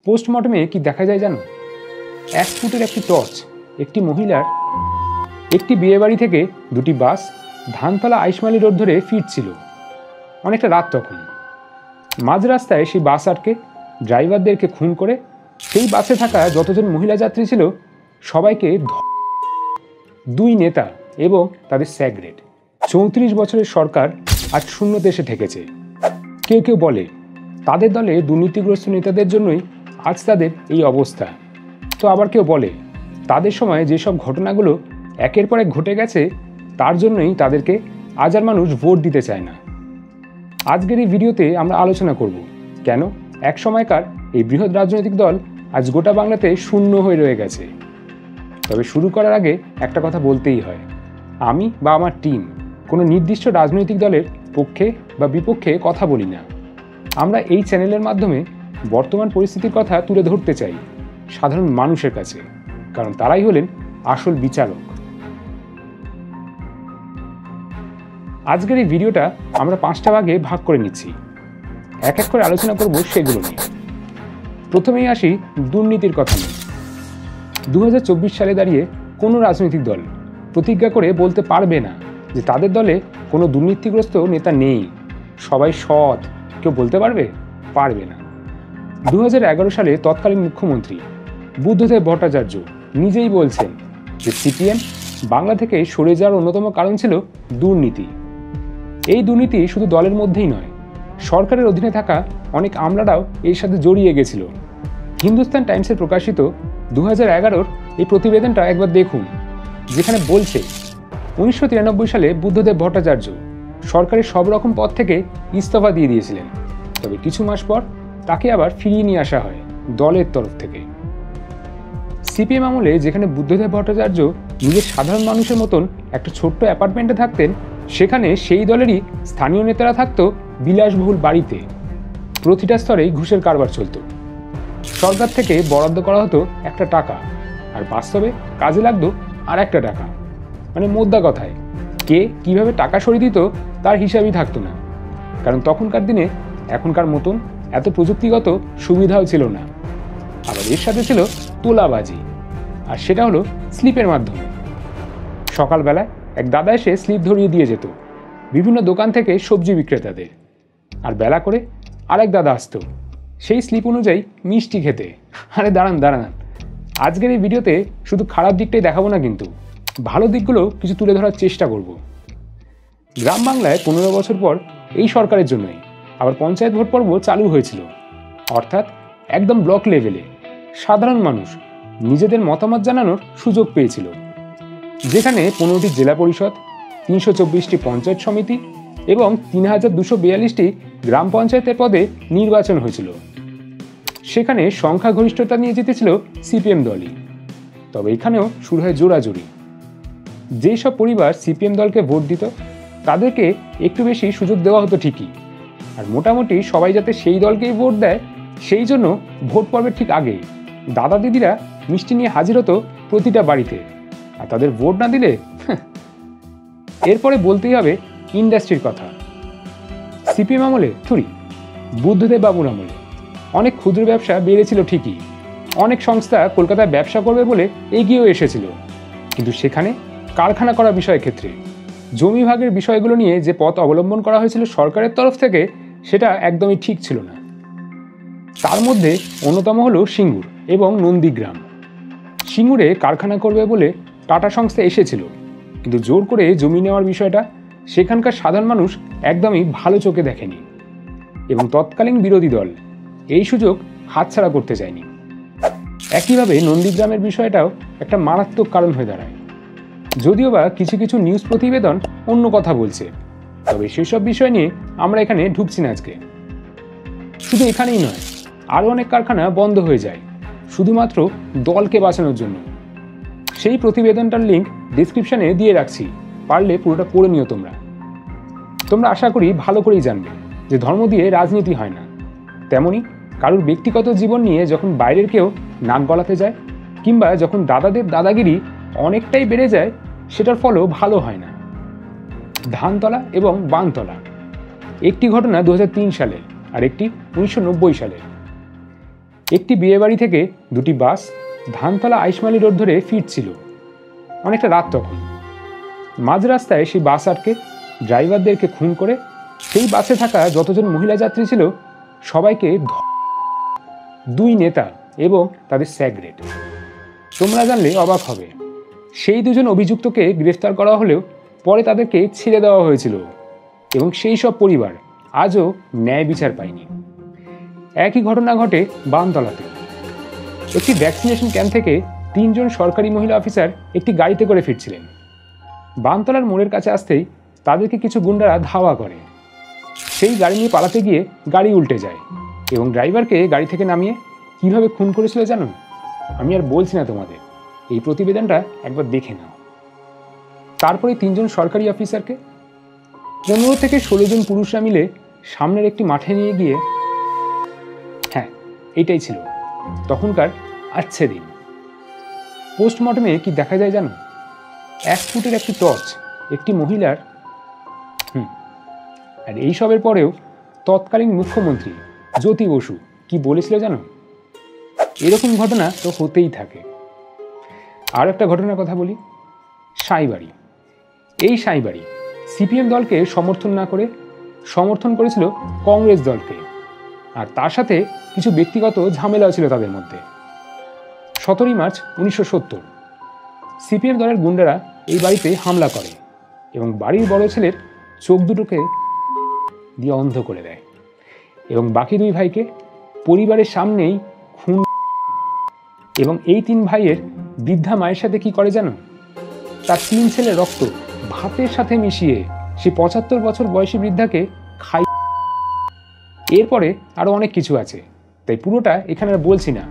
পোস্টমর্টমে কি দেখা যায় জানো? 1 ফুটের একটি টর্চ, একটি মহিলার একটি বিয়েবাড়ি থেকে দুটি বাস ধানতলা আইসমালি রোড ধরে ফিরছিল। অনেকটা রাত তখন। মাঝ রাস্তায় সেই বাস আটকে ড্রাইভারদেরকে খুন করে সেই বাসে থাকা যতজন মহিলা যাত্রী ছিল সবাইকে দুই নেতা এবং তাদের স্যাগ্রেড 34 বছরের সরকার আজ শূন্যতে এসে ঠেকেছে। কেউ কেউ বলে তাদের দলে দুর্নীতিগ্রস্ত নেতাদের জন্যই আজ তাদের এই অবস্থা। তো আবার কেউ বলে তাদের সময় যেসব ঘটনাগুলো একের পর এক ঘটে গেছে তার জন্যই তাদেরকে আজ আর মানুষ ভোট দিতে চায় না। আজকের এই ভিডিওতে আমরা আলোচনা করব কেন এক সময়কার এই বৃহৎ রাজনৈতিক দল আজ গোটা বাংলাতে শূন্য হয়ে রয়ে গেছে। তবে শুরু করার আগে একটা কথা বলতেই হয়, আমি বা আমার টিম কোনো নির্দিষ্ট রাজনৈতিক দলের পক্ষে বা বিপক্ষে কথা বলি না। আমরা এই চ্যানেলের মাধ্যমে বর্তমান পরিস্থিতির কথা তুলে ধরতে চাই সাধারণ মানুষের কাছে, কারণ তারাই হলেন আসল বিচারক। আজকের এই ভিডিওটা আমরা 5টা ভাগে ভাগ করে নিচ্ছি, এক এক করে আলোচনা করব সেগুলো নিয়ে। প্রথমেই আসি দুর্নীতির কথা নিয়ে। 2024 সালে দাঁড়িয়ে কোনো রাজনৈতিক দল প্রতিজ্ঞা করে বলতে পারবে না যে তাদের দলে কোনো দুর্নীতিগ্রস্ত নেতা নেই, সবাই সৎ। কেউ বলতে পারবে? পারবে না। 2011 সালে তৎকালীন মুখ্যমন্ত্রী বুদ্ধদেব ভট্টাচার্য নিজেই বলছেন যে সিপিএম বাংলা থেকে সরে যাওয়ার অন্যতম কারণ ছিল দুর্নীতি। এই দুর্নীতি শুধু দলের মধ্যেই নয়, সরকারের অধীনে থাকা অনেক আমলারাও এর সাথে জড়িয়ে গেছিল। হিন্দুস্তান টাইমসের প্রকাশিত 2011 এই প্রতিবেদনটা একবার দেখুন, যেখানে বলছে 1993 সালে বুদ্ধদেব ভট্টাচার্য সরকারের সব রকম পদ থেকে ইস্তফা দিয়ে দিয়েছিলেন। তবে কিছু মাস পর তাকে আবার ফিরিয়ে নিয়ে আসা হয় দলের তরফ থেকে। সিপিএম আমলে যেখানে বুদ্ধদেব ভট্টাচার্য নিজের সাধারণ মানুষের মতন একটা ছোট্ট অ্যাপার্টমেন্টে থাকতেন, সেখানে সেই দলেরই স্থানীয় নেতারা থাকতো বিলাসবহুল বাড়িতে। প্রতিটা স্তরেই ঘুষের কারবার চলত। সরকার থেকে বরাদ্দ করা হতো একটা টাকা, আর বাস্তবে কাজে লাগতো আর একটা টাকা। মানে মোদ্দা কথায় কে কিভাবে টাকা সরিয়ে দিত তার হিসাবই থাকতো না, কারণ তখনকার দিনে এখনকার মতন এত প্রযুক্তিগত সুবিধাও ছিল না। আবার এর সাথে ছিল তোলাবাজি, আর সেটা হলো স্লিপের মাধ্যমে। সকালবেলায় এক দাদা এসে স্লিপ ধরিয়ে দিয়ে যেত বিভিন্ন দোকান থেকে সবজি বিক্রেতাদের, আর বেলা করে আরেক দাদা আসতো সেই স্লিপ অনুযায়ী মিষ্টি খেতে। আরে দাঁড়ান, আজকের এই ভিডিওতে শুধু খারাপ দিকটাই দেখাবো না, কিন্তু ভালো দিকগুলো কিছু তুলে ধরার চেষ্টা করব। গ্রাম বাংলায় 15 বছর পর এই সরকারের জন্যই আবার পঞ্চায়েত ভোট পর্ব চালু হয়েছিল, অর্থাৎ একদম ব্লক লেভেলে সাধারণ মানুষ নিজেদের মতামত জানানোর সুযোগ পেয়েছিল, যেখানে 15টি জেলা পরিষদ, 324টি পঞ্চায়েত সমিতি এবং 3242টি গ্রাম পঞ্চায়েতের পদে নির্বাচন হয়েছিল। সেখানে সংখ্যাগরিষ্ঠতা নিয়ে জিতেছিল সিপিএম দলই। তবে এখানেও শুরু হয় জোরাজুরি। যেসব পরিবার সিপিএম দলকে ভোট দিত তাদেরকে একটু বেশি সুযোগ দেওয়া হতো ঠিকই, আর মোটামুটি সবাই যাতে সেই দলকেই ভোট দেয় সেই জন্য ভোট পর্বের ঠিক আগে দাদা দিদিরা মিষ্টি নিয়ে হাজির হতো প্রতিটা বাড়িতে, আর তাদের ভোট না দিলে এরপরে বলতেই হবে ইন্ডাস্ট্রির কথা। সিপিএম আমলে বুদ্ধদেব বাবুর আমলে অনেক ক্ষুদ্র ব্যবসা বেড়েছিল ঠিকই, অনেক সংস্থা কলকাতায় ব্যবসা করবে বলে এগিয়েও এসেছিল, কিন্তু সেখানে কারখানা করা বিষয়ের ক্ষেত্রে জমি ভাগের বিষয়গুলো নিয়ে যে পথ অবলম্বন করা হয়েছিল সরকারের তরফ থেকে সেটা একদমই ঠিক ছিল না। তার মধ্যে অন্যতম হলো সিঙ্গুর এবং নন্দীগ্রাম। সিঙ্গুরে কারখানা করবে বলে টাটা সংস্থা এসেছিল, কিন্তু জোর করে জমি নেওয়ার বিষয়টা সেখানকার সাধারণ মানুষ একদমই ভালো চোখে দেখেনি, এবং তৎকালীন বিরোধী দল এই সুযোগ হাতছাড়া করতে চায়নি। একইভাবে নন্দীগ্রামের বিষয়টাও একটা মারাত্মক কারণ হয়ে দাঁড়ায়, যদিও বা কিছু কিছু নিউজ প্রতিবেদন অন্য কথা বলছে। তবে সেসব বিষয় নিয়ে আমরা এখানে ঢুকছি না আজকে। শুধু এখানেই নয়, আরও অনেক কারখানা বন্ধ হয়ে যায় শুধুমাত্র দলকে বাঁচানোর জন্য। সেই প্রতিবেদনটার লিঙ্ক ডিসক্রিপশানে দিয়ে রাখছি, পারলে পুরোটা পড়ে নিও তোমরা আশা করি ভালো করেই জানবে যে ধর্ম দিয়ে রাজনীতি হয় না। তেমনি কারোর ব্যক্তিগত জীবন নিয়ে যখন বাইরের কেউ নাক গলাতে যায়, কিংবা যখন দাদাদের দাদাগিরি অনেকটাই বেড়ে যায়, সেটার ফলও ভালো হয় না। ধানতলা এবং বানতলা, একটি ঘটনা 2003 সালে আর একটি 1990 সালে। একটি বিয়েবাড়ি থেকে দুটি বাস ধানতলা আইসমালি রোড ধরে ফিরছিল। অনেকটা রাত তখন। মাঝ রাস্তায় সেই বাস আটকে ড্রাইভারদেরকে খুন করে সেই বাসে থাকা যতজন মহিলা যাত্রী ছিল সবাইকে দুই নেতা এবং তাদের স্যাগ্রেট। তোমরা জানলে অবাক হবে, সেই দুজন অভিযুক্তকে গ্রেফতার করা হলেও পরে তাদেরকে ছেড়ে দেওয়া হয়েছিল এবং সেই সব পরিবার আজও ন্যায় বিচার পায়নি। একই ঘটনা ঘটে বানতলাতে। একটি ভ্যাকসিনেশন ক্যাম্প থেকে 3 জন সরকারি মহিলা অফিসার একটি গাড়িতে করে ফিরছিলেন। বানতলার মোড়ের কাছে আসতেই তাদেরকে কিছু গুন্ডারা ধাওয়া করে। সেই গাড়ি নিয়ে পালাতে গিয়ে গাড়ি উল্টে যায় এবং ড্রাইভারকে গাড়ি থেকে নামিয়ে কিভাবে খুন করেছিল জানো? আমি আর বলছি না তোমাদের, এই প্রতিবেদনটা একবার দেখে নাও। তারপরে 3 জন সরকারি অফিসারকে 15 থেকে 16 জন পুরুষরা মিলে সামনের একটি মাঠে নিয়ে গিয়ে, হ্যাঁ এইটাই ছিল তখনকার আচ্ছা দিন। পোস্টমর্টমে কি দেখা যায় জানো? 1 ফুটের একটি টর্চ একটি মহিলার। আর এইসবের পরেও তৎকালীন মুখ্যমন্ত্রী জ্যোতি বসু কি বলেছিল জানো? এরকম ঘটনা তো হতেই থাকে। আর একটা ঘটনার কথা বলি, সাঁইবাড়ি। এই সাঁইবাড়ি সিপিএম দলকে সমর্থন না করে সমর্থন করেছিল কংগ্রেস দলকে, আর তার সাথে কিছু ব্যক্তিগত ঝামেলাও ছিল তাদের মধ্যে। 17 মার্চ 1970 সিপিএম দলের গুন্ডারা এই বাড়িতে হামলা করে এবং বাড়ির বড় ছেলের চোখ দুটোকে দিয়ে অন্ধ করে দেয় এবং বাকি 2 ভাইকে পরিবারের সামনেই খুন। এবং এই 3 ভাইয়ের বৃদ্ধা মায়ের সাথে কি করে জানো? তার 3 ছেলের রক্ত ভাতের সাথে মিশিয়ে সে 75 বছর বয়সী বৃদ্ধাকে খাই। এরপরে আরো অনেক কিছু আছে, তাই পুরোটা এখানে আর বলছি না।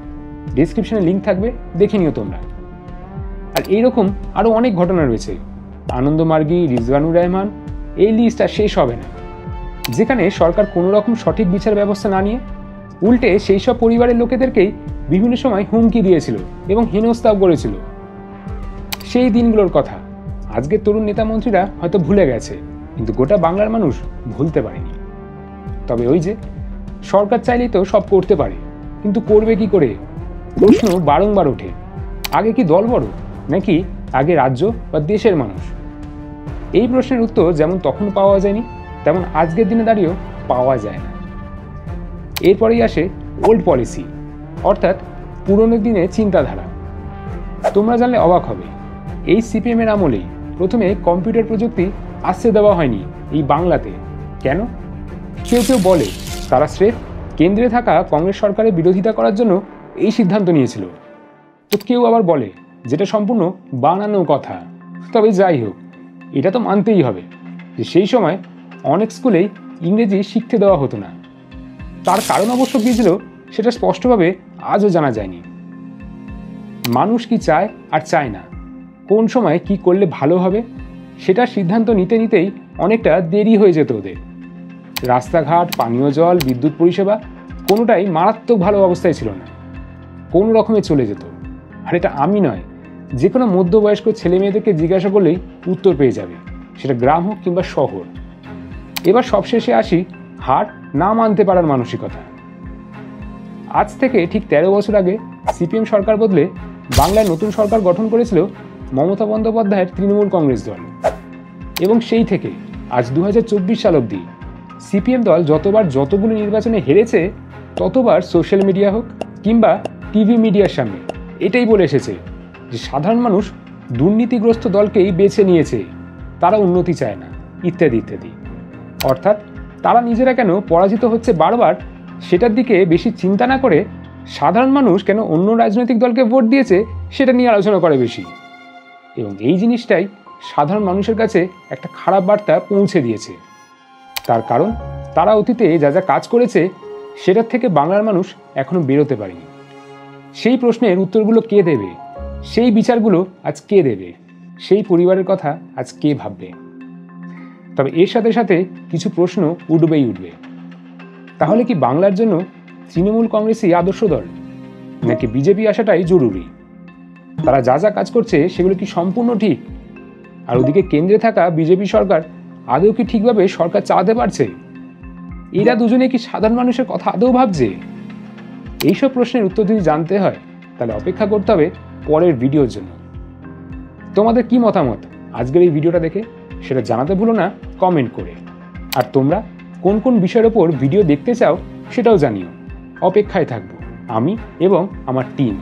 ডেসক্রিপশনে লিঙ্ক থাকবে, দেখে নিও তোমরা। আর এইরকম আরো অনেক ঘটনা রয়েছে, আনন্দমার্গী, রিজওয়ানুর রহমান, এই লিস্ট আর শেষ হবে না, যেখানে সরকার কোনো রকম সঠিক বিচার ব্যবস্থা না নিয়ে উল্টে সেই সব পরিবারের লোকেদেরকেই বিভিন্ন সময় হুমকি দিয়েছিল এবং হেনস্থাও করেছিল। সেই দিনগুলোর কথা আজকের তরুণ নেতা মন্ত্রীরা হয়তো ভুলে গেছে, কিন্তু গোটা বাংলার মানুষ ভুলতে পারেনি। তবে ওই যে সরকার চাইলেই তো সব করতে পারে, কিন্তু করবে কি করে? প্রশ্ন বারংবার ওঠে, আগে কি দল বড় নাকি আগে রাজ্য বা দেশের মানুষ? এই প্রশ্নের উত্তর যেমন তখন পাওয়া যায়নি, তেমন আজকের দিনে দাঁড়িয়েও পাওয়া যায় না। এরপরেই আসে ওল্ড পলিসি, অর্থাৎ পুরনো দিনের চিন্তাধারা। তোমরা জানলে অবাক হবে, এই সিপিএমের আমলেই প্রথমে কম্পিউটার প্রযুক্তি আসতে দেওয়া হয়নি এই বাংলাতে। কেন? কেউ কেউ বলে তারা স্রেফ কেন্দ্রে থাকা কংগ্রেস সরকারের বিরোধিতা করার জন্য এই সিদ্ধান্ত নিয়েছিল। তো কেউ আবার বলে যেটা সম্পূর্ণ বানানো কথা। তবে যাই হোক, এটা তো মানতেই হবে যে সেই সময় অনেক স্কুলেই ইংরেজি শিখতে দেওয়া হতো না। তার কারণ অবশ্য কী ছিল সেটা স্পষ্টভাবে আজও জানা যায়নি। মানুষ কি চায় আর চায় না, কোন সময় কি করলে ভালো হবে সেটা সিদ্ধান্ত নিতে নিতেই অনেকটা দেরি হয়ে যেত ওদের। রাস্তাঘাট, পানীয় জল, বিদ্যুৎ পরিষেবা কোনোটাই মারাত্মক ভালো অবস্থায় ছিল না, কোনো রকমে চলে যেত। আর এটা আমি নয়, যে কোনো মধ্যবয়স্ক ছেলে মেয়েদেরকে জিজ্ঞাসা করলেই উত্তর পেয়ে যাবে, সেটা গ্রাম হোক কিংবা শহর। এবার সবশেষে আসি হার না মানতে পারার মানসিকতা। আজ থেকে ঠিক 13 বছর আগে সিপিএম সরকার বদলে বাংলায় নতুন সরকার গঠন করেছিল মমতা বন্দ্যোপাধ্যায়ের তৃণমূল কংগ্রেস দল। এবং সেই থেকে আজ 2024 সাল অবধি সিপিএম দল যতবার যতগুলো নির্বাচনে হেরেছে, ততবার সোশ্যাল মিডিয়া হোক কিংবা টিভি মিডিয়ার সামনে এটাই বলে এসেছে যে সাধারণ মানুষ দুর্নীতিগ্রস্ত দলকেই বেছে নিয়েছে, তারা উন্নতি চায় না, ইত্যাদি ইত্যাদি। অর্থাৎ তারা নিজেরা কেন পরাজিত হচ্ছে বারবার সেটার দিকে বেশি চিন্তা না করে সাধারণ মানুষ কেন অন্য রাজনৈতিক দলকে ভোট দিয়েছে সেটা নিয়ে আলোচনা করে বেশি। এবং এই জিনিসটাই সাধারণ মানুষের কাছে একটা খারাপ বার্তা পৌঁছে দিয়েছে। তার কারণ তারা অতীতে যা যা কাজ করেছে সেটার থেকে বাংলার মানুষ এখনো বেরোতে পারেনি। সেই প্রশ্নের উত্তরগুলো কে দেবে, সেই বিচারগুলো আজ কে দেবে, সেই পরিবারের কথা আজ কে ভাববে? তবে এর সাথে সাথে কিছু প্রশ্ন উঠবেই উঠবে। তাহলে কি বাংলার জন্য তৃণমূল কংগ্রেসই আদর্শ দল, নাকি বিজেপি আসাটাই জরুরি? তারা যা যা কাজ করছে সেগুলো কি সম্পূর্ণ ঠিক? আর ওদিকে কেন্দ্রে থাকা বিজেপি সরকার আদৌ কি ঠিকভাবে সরকার চালাতে পারছে? এরা দুজনে কি সাধারণ মানুষের কথা আদৌ ভাবছে? এইসব প্রশ্নের উত্তর যদি জানতে হয় তাহলে অপেক্ষা করতে হবে পরের ভিডিওর জন্য। তোমাদের কি মতামত আজকের এই ভিডিওটা দেখে সেটা জানাতে ভুলো না কমেন্ট করে। আর তোমরা কোন কোন বিষয়ের ওপর ভিডিও দেখতে চাও সেটাও জানিও। অপেক্ষায় থাকবো আমি এবং আমার টিম।